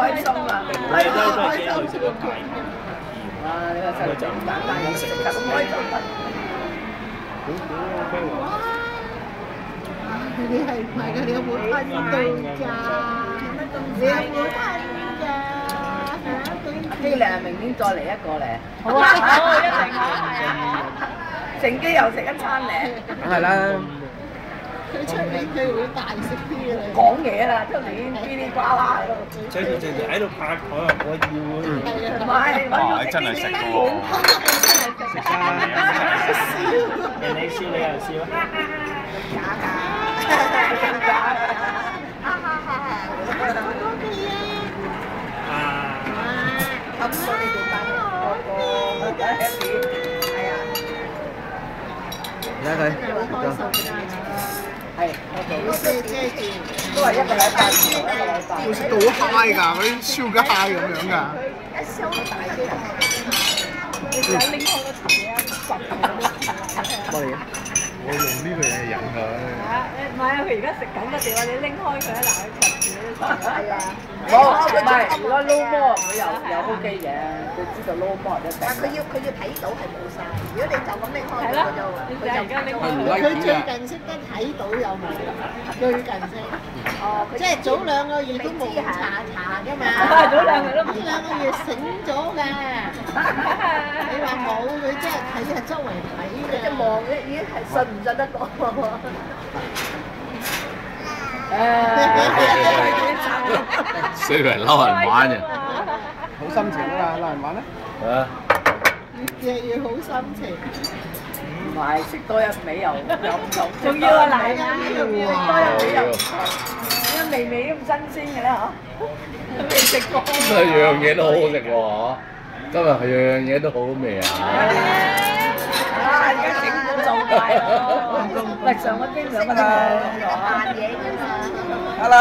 開心啊！我哋都係幾女食得太甜。啊！你個細路仔咁簡單，又食得咁開心。好 OK 喎。你係唔係㗎？你有冇吞到㗎？你有冇吞㗎？機靈啊！明天再嚟一個咧。好啊，好，一定啊，係啊。乘機又食一餐咧。梗係啦。佢出面佢會大食啲嘅你。講嘢啦，出面嗶哩呱啦喺度。直情喺度拍台啊！我要唔係，哇！真係食喎。食餐，人哋笑你又笑。假㗎。咁所以做翻個 happy 係啊。睇下佢。係，都係一個禮拜前一個禮拜。會食到好 high 㗎，嗰啲超級 high 咁樣㗎。一收大機人，你想拎開嗰條嘢啊？幫你。我用呢個嘢引佢。唔係啊，佢而家食緊個電話，你拎開佢嗱，佢及住你。係啊。冇，唔係，如果撈波佢又 OK 嘅，佢知道撈波一定。但佢要睇到係冇晒，如果你就咁拎開佢就你而家拎開佢最近識得睇到有冇？最近識。哦，即係早2個月都冇查㗎嘛。早2個月都冇。呢2個月醒咗㗎。你話冇，佢真係睇係周圍睇嘅。即係望咧，已經係信唔信得過？衰人撈人玩嘅。好心情啊嘛，撈人玩咧。係啊。日日好心情。唔係食多一味又唔同，仲要啊奶啊！食多一味又唔同，點解味味咁新鮮嘅咧？嗬，未食過。樣嘢都好好食喎，今日樣嘢都好好味啊！而家整蠱做大咯，唔係上個經兩個扮嘢㗎嘛。Hello。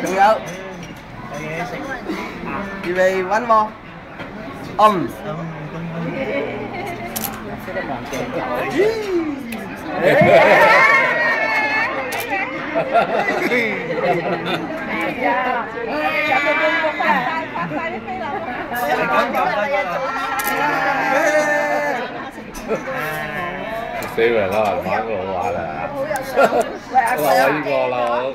仲有。有嘢食。預備1 more。識得望鏡嘅。係啊，有個公公啊，發晒啲飛流。死人撈人玩個好玩啊！好有想。喂，阿呢個啦，